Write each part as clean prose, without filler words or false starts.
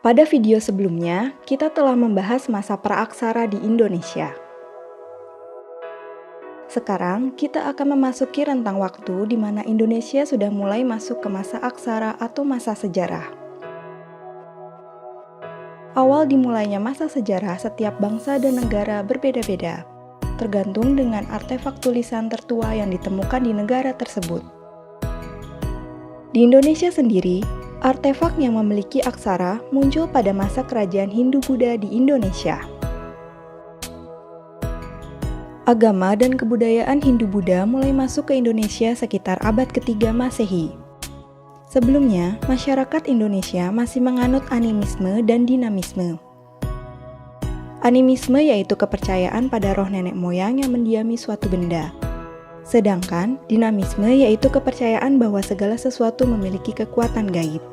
Pada video sebelumnya, kita telah membahas masa praaksara di Indonesia. Sekarang, kita akan memasuki rentang waktu di mana Indonesia sudah mulai masuk ke masa aksara atau masa sejarah. Awal dimulainya masa sejarah setiap bangsa dan negara berbeda-beda, tergantung dengan artefak tulisan tertua yang ditemukan di negara tersebut. Di Indonesia sendiri, artefak yang memiliki aksara muncul pada masa kerajaan Hindu-Buddha di Indonesia. Agama dan kebudayaan Hindu-Buddha mulai masuk ke Indonesia sekitar abad ketiga Masehi. Sebelumnya, masyarakat Indonesia masih menganut animisme dan dinamisme. Animisme yaitu kepercayaan pada roh nenek moyang yang mendiami suatu benda. Sedangkan dinamisme yaitu kepercayaan bahwa segala sesuatu memiliki kekuatan gaib.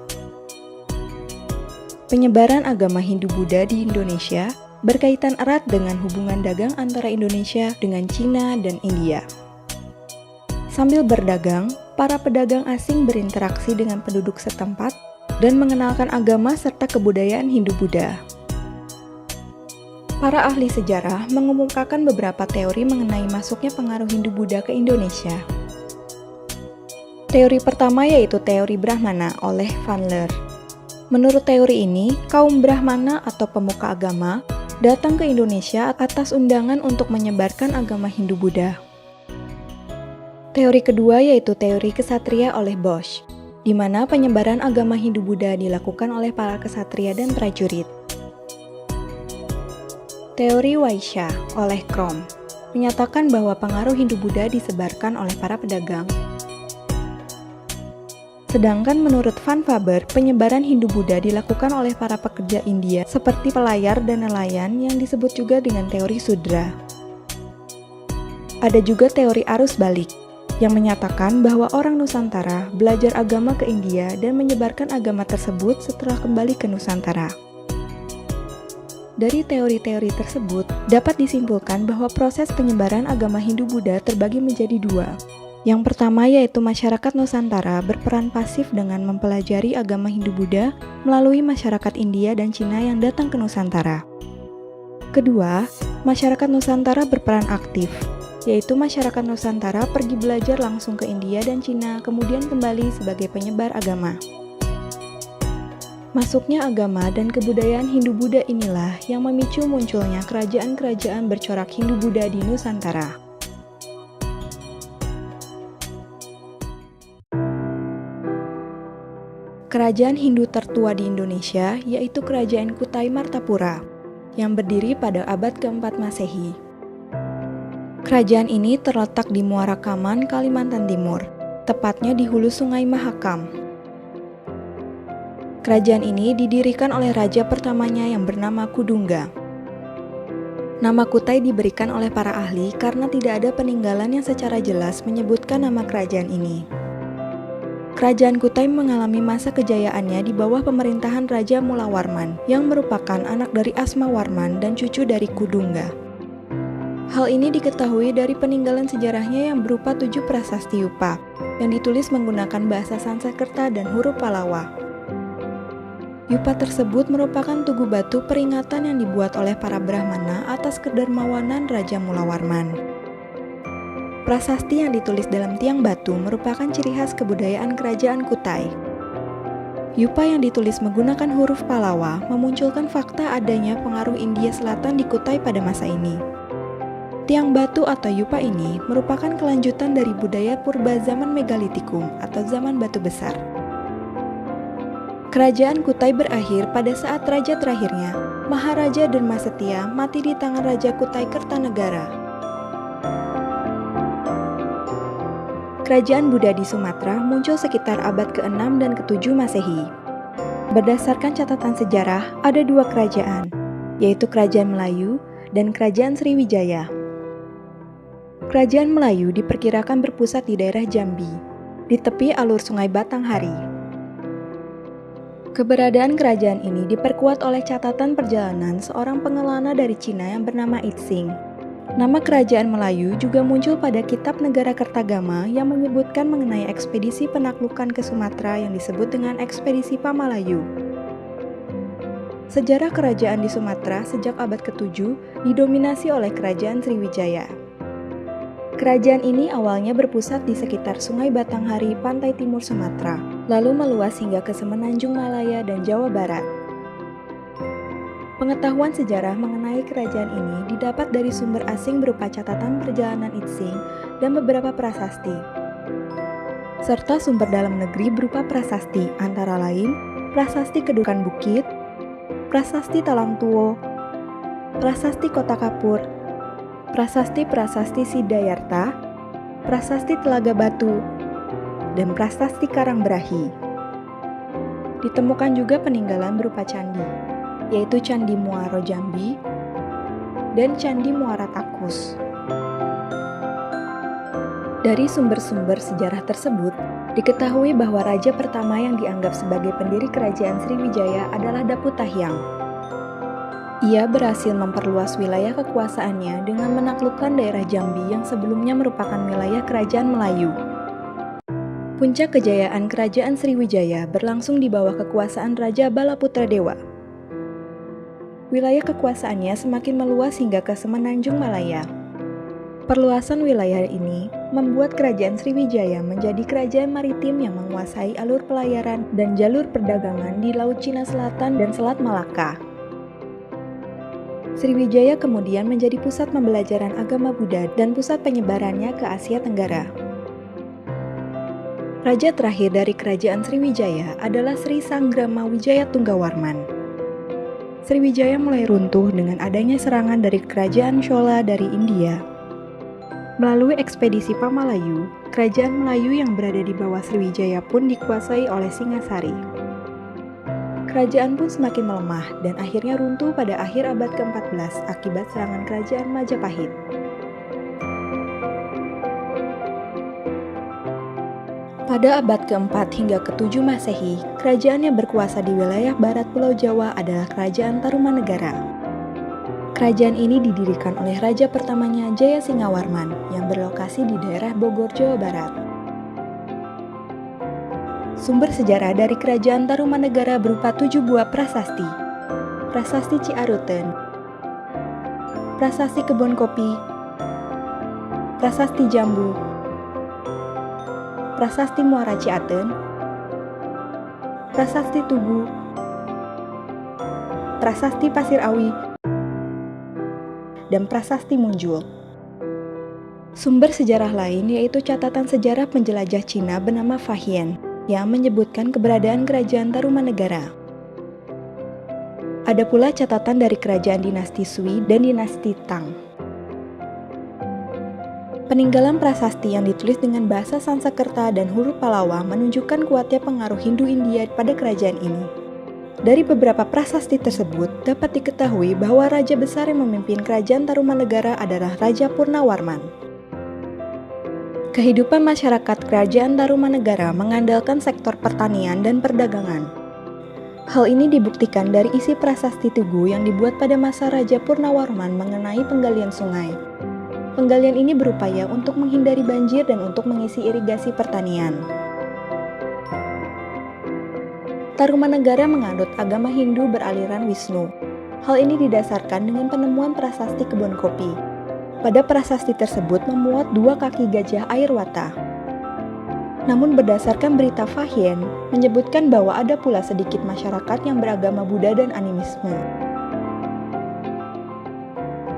Penyebaran agama Hindu-Buddha di Indonesia berkaitan erat dengan hubungan dagang antara Indonesia dengan Cina dan India. Sambil berdagang, para pedagang asing berinteraksi dengan penduduk setempat dan mengenalkan agama serta kebudayaan Hindu-Buddha. Para ahli sejarah mengemukakan beberapa teori mengenai masuknya pengaruh Hindu-Buddha ke Indonesia. Teori pertama yaitu teori Brahmana oleh Van Leer. Menurut teori ini, kaum Brahmana atau pemuka agama datang ke Indonesia atas undangan untuk menyebarkan agama Hindu-Buddha. Teori kedua yaitu teori kesatria oleh Bosch, di mana penyebaran agama Hindu-Buddha dilakukan oleh para kesatria dan prajurit. Teori Waisya oleh Krom menyatakan bahwa pengaruh Hindu-Buddha disebarkan oleh para pedagang. Sedangkan menurut Van Faber, penyebaran Hindu-Buddha dilakukan oleh para pekerja India seperti pelayar dan nelayan yang disebut juga dengan teori Sudra. Ada juga teori arus balik yang menyatakan bahwa orang Nusantara belajar agama ke India dan menyebarkan agama tersebut setelah kembali ke Nusantara. Dari teori-teori tersebut, dapat disimpulkan bahwa proses penyebaran agama Hindu-Buddha terbagi menjadi dua. Yang pertama yaitu masyarakat Nusantara berperan pasif dengan mempelajari agama Hindu-Buddha melalui masyarakat India dan Cina yang datang ke Nusantara. Kedua, masyarakat Nusantara berperan aktif, yaitu masyarakat Nusantara pergi belajar langsung ke India dan Cina, kemudian kembali sebagai penyebar agama. Masuknya agama dan kebudayaan Hindu-Buddha inilah yang memicu munculnya kerajaan-kerajaan bercorak Hindu-Buddha di Nusantara. Kerajaan Hindu tertua di Indonesia yaitu Kerajaan Kutai Martapura, yang berdiri pada abad keempat Masehi. Kerajaan ini terletak di Muara Kaman, Kalimantan Timur, tepatnya di hulu Sungai Mahakam. Kerajaan ini didirikan oleh raja pertamanya yang bernama Kudungga. Nama Kutai diberikan oleh para ahli karena tidak ada peninggalan yang secara jelas menyebutkan nama kerajaan ini. Kerajaan Kutai mengalami masa kejayaannya di bawah pemerintahan Raja Mulawarman yang merupakan anak dari Asmawarman dan cucu dari Kudungga. Hal ini diketahui dari peninggalan sejarahnya yang berupa 7 prasasti Yupa yang ditulis menggunakan bahasa Sanskerta dan huruf Pallava. Yupa tersebut merupakan tugu batu peringatan yang dibuat oleh para Brahmana atas kedermawanan Raja Mulawarman. Prasasti yang ditulis dalam tiang batu merupakan ciri khas kebudayaan kerajaan Kutai. Yupa yang ditulis menggunakan huruf Pallava memunculkan fakta adanya pengaruh India Selatan di Kutai pada masa ini. Tiang batu atau Yupa ini merupakan kelanjutan dari budaya purba zaman Megalitikum atau zaman batu besar. Kerajaan Kutai berakhir pada saat raja terakhirnya, Maharaja Dharmasetia, mati di tangan Raja Kutai Kertanegara. Kerajaan Buddha di Sumatera muncul sekitar abad ke-6 dan ke-7 Masehi. Berdasarkan catatan sejarah, ada 2 kerajaan, yaitu Kerajaan Melayu dan Kerajaan Sriwijaya. Kerajaan Melayu diperkirakan berpusat di daerah Jambi, di tepi alur Sungai Batanghari. Keberadaan kerajaan ini diperkuat oleh catatan perjalanan seorang pengelana dari Cina yang bernama Itsing. Nama kerajaan Melayu juga muncul pada kitab Negara Kertagama yang menyebutkan mengenai ekspedisi penaklukan ke Sumatera yang disebut dengan ekspedisi Pamalayu. Sejarah kerajaan di Sumatera sejak abad ke-7 didominasi oleh Kerajaan Sriwijaya. Kerajaan ini awalnya berpusat di sekitar Sungai Batanghari, pantai timur Sumatera, lalu meluas hingga ke Semenanjung Malaya dan Jawa Barat. Pengetahuan sejarah mengenai kerajaan ini didapat dari sumber asing berupa catatan perjalanan Itsing dan beberapa prasasti, serta sumber dalam negeri berupa prasasti, antara lain Prasasti Kedudukan Bukit, Prasasti Talang Tuo, Prasasti Kota Kapur, Prasasti Sidayarta, Prasasti Telaga Batu, dan Prasasti Karangberahi. Ditemukan juga peninggalan berupa candi, yaitu Candi Muaro Jambi dan Candi Muara Takus. Dari sumber-sumber sejarah tersebut, diketahui bahwa raja pertama yang dianggap sebagai pendiri kerajaan Sriwijaya adalah Daputahyang. Ia berhasil memperluas wilayah kekuasaannya dengan menaklukkan daerah Jambi yang sebelumnya merupakan wilayah kerajaan Melayu. Puncak kejayaan kerajaan Sriwijaya berlangsung di bawah kekuasaan Raja Balaputra Dewa. Wilayah kekuasaannya semakin meluas hingga ke Semenanjung Malaya. Perluasan wilayah ini membuat kerajaan Sriwijaya menjadi kerajaan maritim yang menguasai alur pelayaran dan jalur perdagangan di Laut Cina Selatan dan Selat Malaka. Sriwijaya kemudian menjadi pusat pembelajaran agama Buddha dan pusat penyebarannya ke Asia Tenggara. Raja terakhir dari kerajaan Sriwijaya adalah Sri Sanggrama Wijaya Tunggawarman. Sriwijaya mulai runtuh dengan adanya serangan dari kerajaan Chola dari India. Melalui ekspedisi Pamalayu, kerajaan Melayu yang berada di bawah Sriwijaya pun dikuasai oleh Singasari. Kerajaan pun semakin melemah dan akhirnya runtuh pada akhir abad ke-14 akibat serangan kerajaan Majapahit. Pada abad ke-4 hingga ke-7 Masehi, kerajaan yang berkuasa di wilayah barat Pulau Jawa adalah Kerajaan Tarumanegara. Kerajaan ini didirikan oleh raja pertamanya Jaya Singawarman yang berlokasi di daerah Bogor, Jawa Barat. Sumber sejarah dari Kerajaan Tarumanegara berupa 7 buah prasasti. Prasasti Ciaruten, Prasasti Kebon Kopi, Prasasti Jambu, Prasasti Muara Ciaten, Prasasti Tugu, Prasasti Pasir Awi, dan Prasasti Munjul. Sumber sejarah lain yaitu catatan sejarah penjelajah Cina bernama Fahian yang menyebutkan keberadaan Kerajaan Tarumanegara. Ada pula catatan dari kerajaan dinasti Sui dan dinasti Tang. Peninggalan prasasti yang ditulis dengan bahasa Sanskerta dan huruf Pallawa menunjukkan kuatnya pengaruh Hindu India pada kerajaan ini. Dari beberapa prasasti tersebut, dapat diketahui bahwa raja besar yang memimpin kerajaan Tarumanegara adalah Raja Purnawarman. Kehidupan masyarakat kerajaan Tarumanegara mengandalkan sektor pertanian dan perdagangan. Hal ini dibuktikan dari isi prasasti Tugu yang dibuat pada masa Raja Purnawarman mengenai penggalian sungai. Penggalian ini berupaya untuk menghindari banjir dan untuk mengisi irigasi pertanian. Tarumanegara menganut agama Hindu beraliran Wisnu. Hal ini didasarkan dengan penemuan prasasti Kebon Kopi. Pada prasasti tersebut memuat 2 kaki gajah air wata. Namun berdasarkan berita Fahian, menyebutkan bahwa ada pula sedikit masyarakat yang beragama Buddha dan animisme.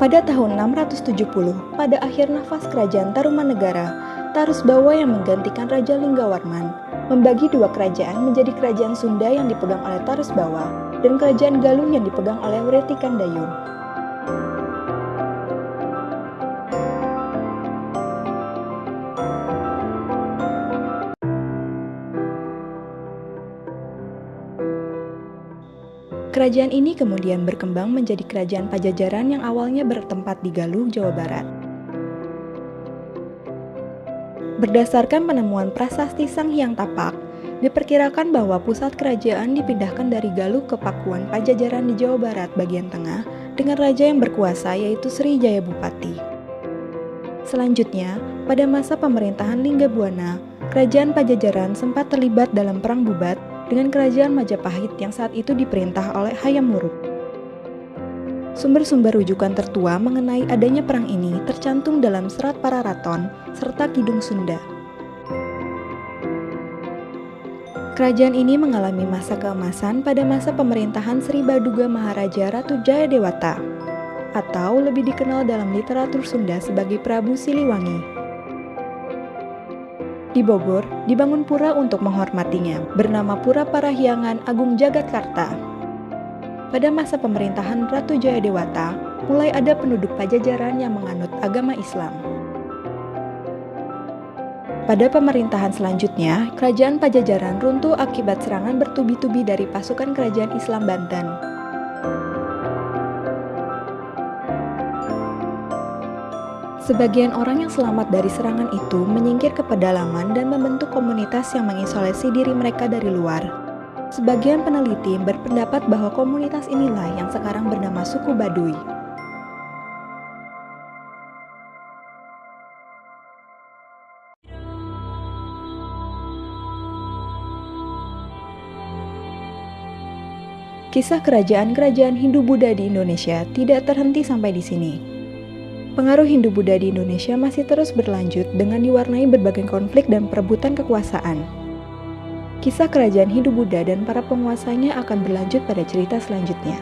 Pada tahun 670, pada akhir nafas kerajaan Tarumanegara, Tarusbawa yang menggantikan Raja Linggawarman membagi 2 kerajaan menjadi kerajaan Sunda yang dipegang oleh Tarusbawa dan kerajaan Galuh yang dipegang oleh Wretikandayun. Kerajaan ini kemudian berkembang menjadi kerajaan Pajajaran yang awalnya bertempat di Galuh, Jawa Barat. Berdasarkan penemuan prasasti Sang Hyang Tapak, diperkirakan bahwa pusat kerajaan dipindahkan dari Galuh ke Pakuan Pajajaran di Jawa Barat bagian tengah dengan raja yang berkuasa yaitu Sri Jayabupati. Selanjutnya, pada masa pemerintahan Linggabuana, kerajaan Pajajaran sempat terlibat dalam Perang Bubat dengan kerajaan Majapahit yang saat itu diperintah oleh Hayam Wuruk. Sumber-sumber rujukan tertua mengenai adanya perang ini tercantum dalam Serat Pararaton serta Kidung Sunda. Kerajaan ini mengalami masa keemasan pada masa pemerintahan Sri Baduga Maharaja Ratu Jayadewata, atau lebih dikenal dalam literatur Sunda sebagai Prabu Siliwangi. Di Bogor, dibangun pura untuk menghormatinya, bernama Pura Parahyangan Agung Jagatkarta. Pada masa pemerintahan Ratu Jayadewata, mulai ada penduduk Pajajaran yang menganut agama Islam. Pada pemerintahan selanjutnya, kerajaan Pajajaran runtuh akibat serangan bertubi-tubi dari pasukan kerajaan Islam Banten. Sebagian orang yang selamat dari serangan itu menyingkir ke pedalaman dan membentuk komunitas yang mengisolasi diri mereka dari luar. Sebagian peneliti berpendapat bahwa komunitas inilah yang sekarang bernama suku Baduy. Kisah kerajaan-kerajaan Hindu-Buddha di Indonesia tidak terhenti sampai di sini. Pengaruh Hindu-Buddha di Indonesia masih terus berlanjut dengan diwarnai berbagai konflik dan perebutan kekuasaan. Kisah kerajaan Hindu-Buddha dan para penguasanya akan berlanjut pada cerita selanjutnya.